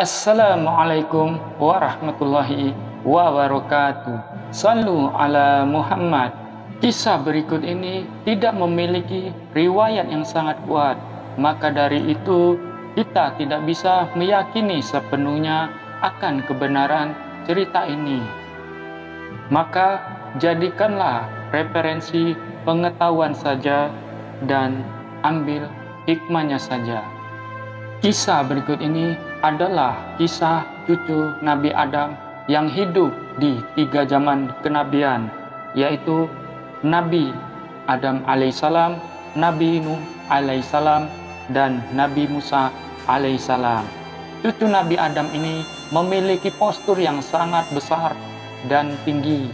Assalamualaikum warahmatullahi wabarakatuh. Sallu ala Muhammad. Kisah berikut ini tidak memiliki riwayat yang sangat kuat, maka dari itu kita tidak bisa meyakini sepenuhnya akan kebenaran cerita ini. Maka jadikanlah referensi pengetahuan saja dan ambil hikmahnya saja. Kisah berikut ini adalah kisah cucu Nabi Adam yang hidup di 3 zaman kenabian, yaitu Nabi Adam alaihissalam, Nabi Nuh alaihissalam, dan Nabi Musa alaihissalam. Cucu Nabi Adam ini memiliki postur yang sangat besar dan tinggi.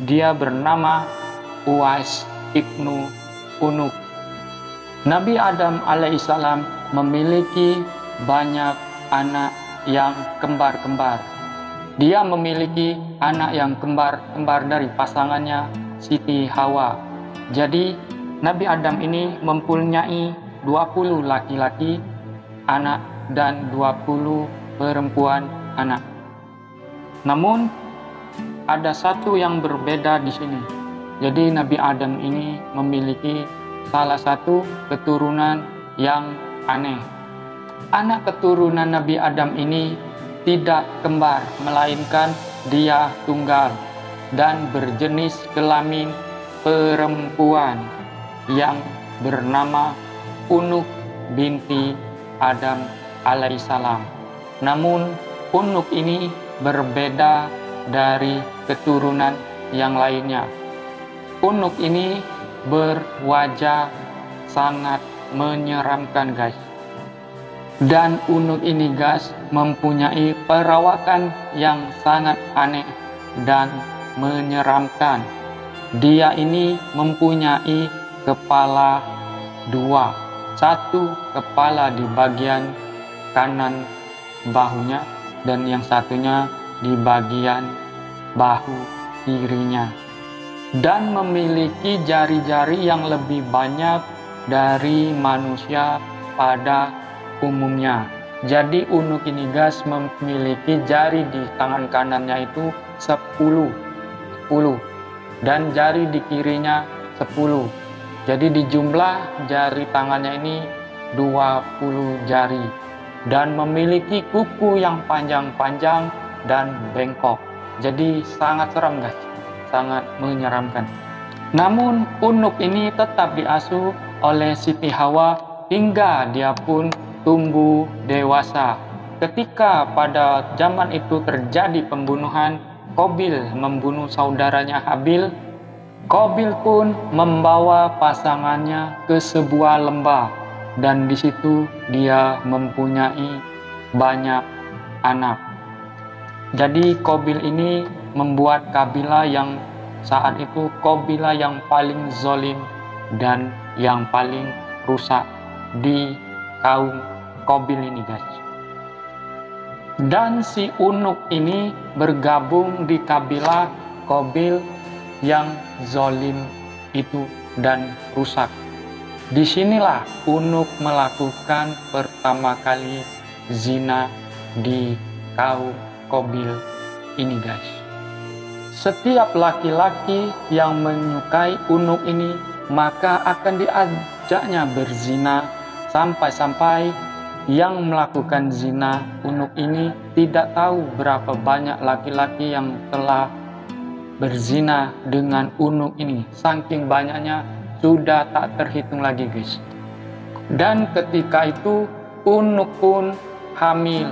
Dia bernama Uwais ibnu Unuk. Nabi Adam alaihissalam memiliki banyak anak yang kembar-kembar. Dia memiliki anak yang kembar-kembar dari pasangannya Siti Hawa. Jadi Nabi Adam ini mempunyai 20 laki-laki anak dan 20 perempuan anak. Namun ada satu yang berbeda di sini. Jadi Nabi Adam ini memiliki salah satu keturunan yang aneh. Anak keturunan Nabi Adam ini tidak kembar, melainkan dia tunggal dan berjenis kelamin perempuan yang bernama Unuk binti Adam alaihissalam. Namun Unuk ini berbeda dari keturunan yang lainnya. Unuk ini berwajah sangat menyeramkan, guys. Dan Unuk ini, guys, mempunyai perawakan yang sangat aneh dan menyeramkan. Dia ini mempunyai kepala 2, satu kepala di bagian kanan bahunya dan yang satunya di bagian bahu kirinya, dan memiliki jari-jari yang lebih banyak dari manusia pada umumnya. Jadi Unuk ini, guys, memiliki jari di tangan kanannya itu 10 dan jari di kirinya 10. Jadi di jumlah jari tangannya ini 20 jari dan memiliki kuku yang panjang-panjang dan bengkok. Jadi sangat seram, guys, sangat menyeramkan. Namun Unuk ini tetap diasuh oleh Siti Hawa hingga dia pun tumbuh dewasa. Ketika pada zaman itu terjadi pembunuhan, Qabil membunuh saudaranya Habil. Qabil pun membawa pasangannya ke sebuah lembah dan di situ dia mempunyai banyak anak. Jadi Qabil ini membuat kabilah yang saat itu kabilah yang paling zalim dan yang paling rusak di kaum Qabil ini, guys. Dan si Unuk ini bergabung di kabilah Qabil yang zalim itu dan rusak. Disinilah Unuk melakukan pertama kali zina di kaum Qabil ini, guys. Setiap laki-laki yang menyukai Unuk ini maka akan diajaknya berzina, sampai-sampai yang melakukan zina Unuk ini tidak tahu berapa banyak laki-laki yang telah berzina dengan Unuk ini. Saking banyaknya sudah tak terhitung lagi, guys. Dan ketika itu Unuk pun hamil.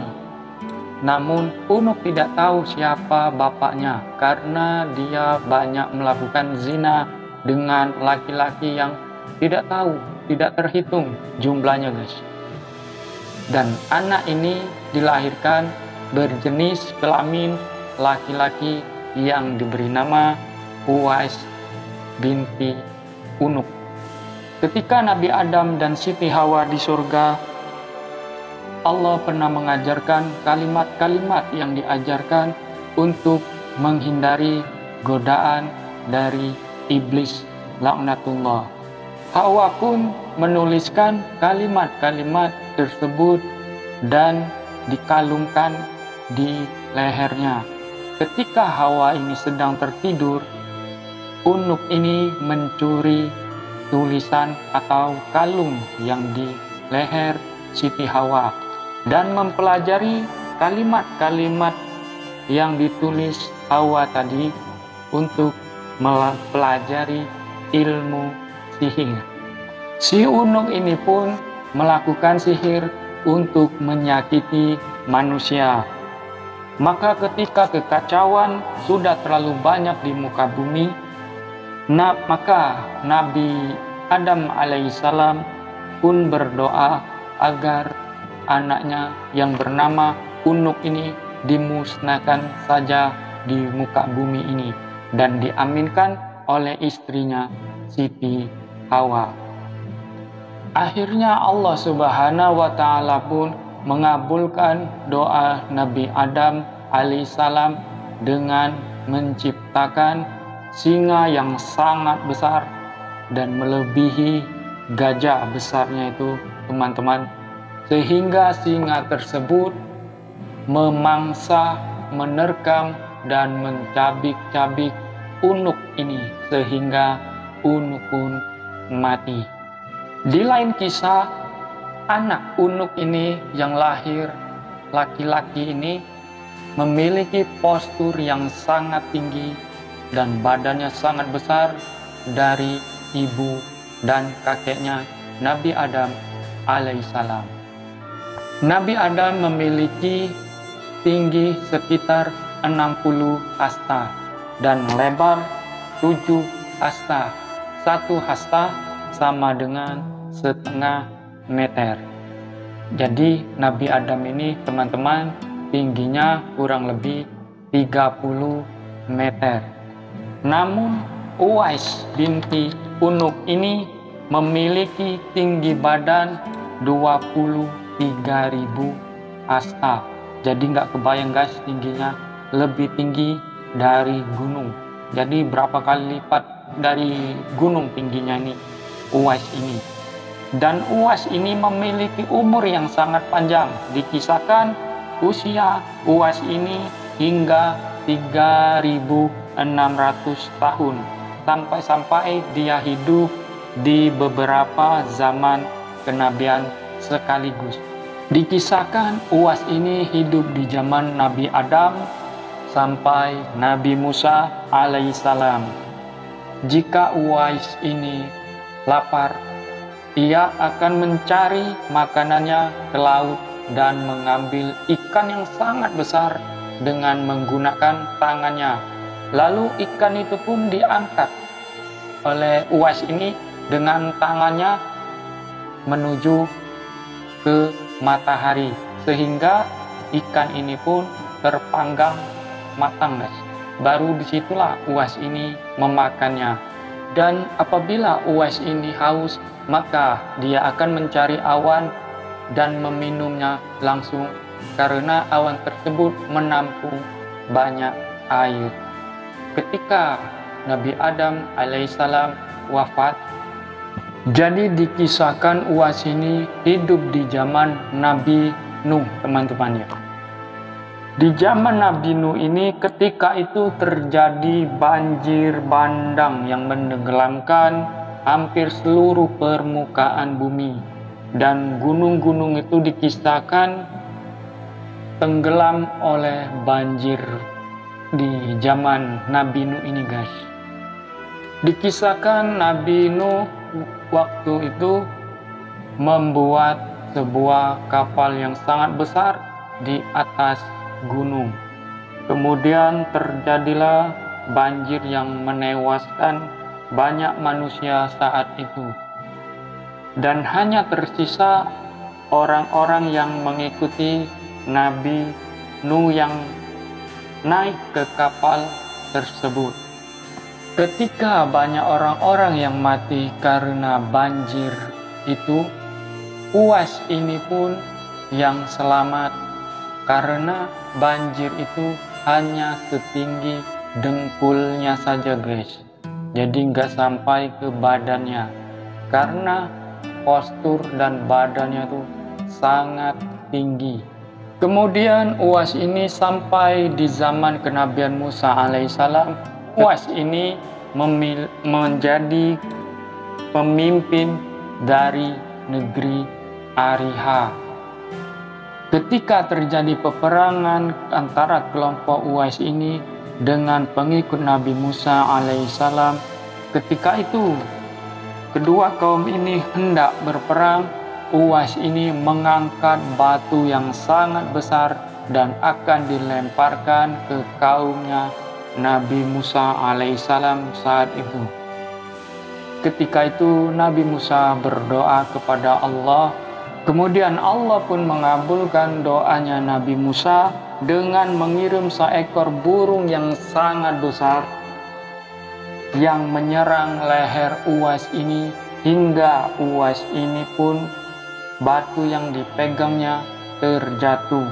Namun Unuk tidak tahu siapa bapaknya karena dia banyak melakukan zina dengan laki-laki yang tidak tahu, tidak terhitung jumlahnya, guys. Dan anak ini dilahirkan berjenis kelamin laki-laki yang diberi nama Uwais binti Unuk. Ketika Nabi Adam dan Siti Hawa di surga, Allah pernah mengajarkan kalimat-kalimat yang diajarkan untuk menghindari godaan dari iblis laknatullah. Hawa pun menuliskan kalimat-kalimat tersebut dan dikalungkan di lehernya. Ketika Hawa ini sedang tertidur, Unuk ini mencuri tulisan atau kalung yang di leher Siti Hawa dan mempelajari kalimat-kalimat yang ditulis Hawa tadi untuk mempelajari ilmu sihir. Si Unuk ini pun melakukan sihir untuk menyakiti manusia. Maka ketika kekacauan sudah terlalu banyak di muka bumi, maka Nabi Adam alaihissalam pun berdoa agar anaknya yang bernama Unuk ini dimusnahkan saja di muka bumi ini dan diaminkan oleh istrinya Siti Hawa. Akhirnya Allah Subhanahu wa Ta'ala pun mengabulkan doa Nabi Adam alaihissalam dengan menciptakan singa yang sangat besar dan melebihi gajah besarnya itu, teman-teman, sehingga singa tersebut memangsa, menerkam dan mencabik-cabik Unuk ini sehingga Unuk pun mati. Di lain kisah, anak Unuk ini yang lahir laki-laki ini memiliki postur yang sangat tinggi dan badannya sangat besar dari ibu dan kakeknya Nabi Adam alaihissalam. Nabi Adam memiliki tinggi sekitar 60 hasta dan lebar 7 hasta. 1 hasta sama dengan setengah meter. Jadi Nabi Adam ini, teman-teman, tingginya kurang lebih 30 meter. Namun Uwais binti Unuk ini memiliki tinggi badan 23.000 hasta. Jadi nggak kebayang guys, tingginya lebih tinggi dari gunung. Jadi berapa kali lipat dari gunung tingginya ini Uwais ini. Dan Uwais ini memiliki umur yang sangat panjang. Dikisahkan usia Uwais ini hingga 3.600 tahun. Sampai-sampai dia hidup di beberapa zaman kenabian sekaligus. Dikisahkan Uwais ini hidup di zaman Nabi Adam sampai Nabi Musa alaihissalam. Jika Uwais ini lapar, ia akan mencari makanannya ke laut dan mengambil ikan yang sangat besar dengan menggunakan tangannya. Lalu ikan itu pun diangkat oleh Uwais ini dengan tangannya menuju ke matahari, sehingga ikan ini pun terpanggang matang, guys. Baru disitulah Uwais ini memakannya. Dan apabila Uwais ini haus, maka dia akan mencari awan dan meminumnya langsung, karena awan tersebut menampung banyak air. Ketika Nabi Adam alaihissalam wafat, jadi dikisahkan Uwais ini hidup di zaman Nabi Nuh, teman-teman ya. Di zaman Nabi Nuh ini, ketika itu terjadi banjir bandang yang menenggelamkan hampir seluruh permukaan bumi. Dan gunung-gunung itu dikisahkan tenggelam oleh banjir di zaman Nabi Nuh ini, guys. Dikisahkan Nabi Nuh waktu itu membuat sebuah kapal yang sangat besar di atas gunung. Kemudian terjadilah banjir yang menewaskan banyak manusia saat itu. Dan hanya tersisa orang-orang yang mengikuti Nabi Nuh yang naik ke kapal tersebut. Ketika banyak orang-orang yang mati karena banjir itu, Uwais ini pun yang selamat, karena banjir itu hanya setinggi dengkulnya saja, guys. Jadi nggak sampai ke badannya, karena postur dan badannya tuh sangat tinggi. Kemudian Uwais ini sampai di zaman kenabian Musa alaihissalam. Uwais ini menjadi pemimpin dari negeri Ariha. Ketika terjadi peperangan antara kelompok Uwais ini dengan pengikut Nabi Musa alaihissalam, ketika itu kedua kaum ini hendak berperang. Uwais ini mengangkat batu yang sangat besar dan akan dilemparkan ke kaumnya Nabi Musa alaihissalam saat itu. Ketika itu Nabi Musa berdoa kepada Allah. Kemudian Allah pun mengabulkan doanya Nabi Musa dengan mengirim seekor burung yang sangat besar yang menyerang leher Uwais ini, hingga Uwais ini pun batu yang dipegangnya terjatuh.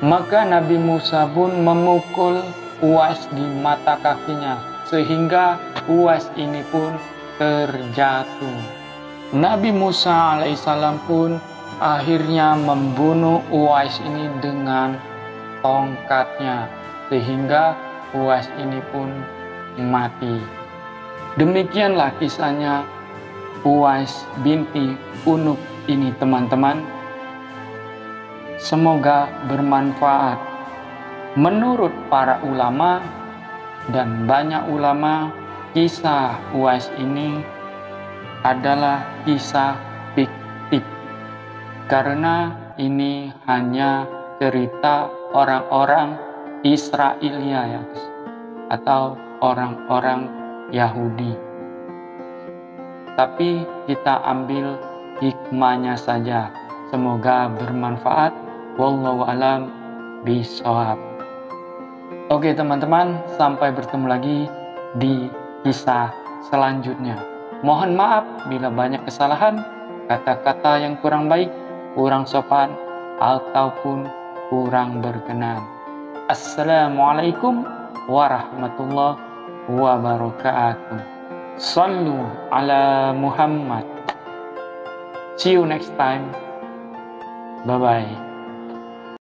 Maka Nabi Musa pun memukul Uwais di mata kakinya sehingga Uwais ini pun terjatuh. Nabi Musa alaihissalam pun akhirnya membunuh Uwais ini dengan tongkatnya sehingga Uwais ini pun mati. Demikianlah kisahnya Uwais binti Unuk ini, teman-teman. Semoga bermanfaat. Menurut para ulama dan banyak ulama, kisah Uwais ini adalah kisah fiktif karena ini hanya cerita orang-orang Israelia ya, atau orang-orang Yahudi. Tapi kita ambil hikmahnya saja. Semoga bermanfaat. Wallahu alam bishawab. Oke teman-teman, sampai bertemu lagi di kisah selanjutnya. Mohon maaf bila banyak kesalahan, kata-kata yang kurang baik, kurang sopan, ataupun kurang berkenan. Assalamualaikum warahmatullahi wabarakatuh. Sallu ala Muhammad. See you next time. Bye-bye.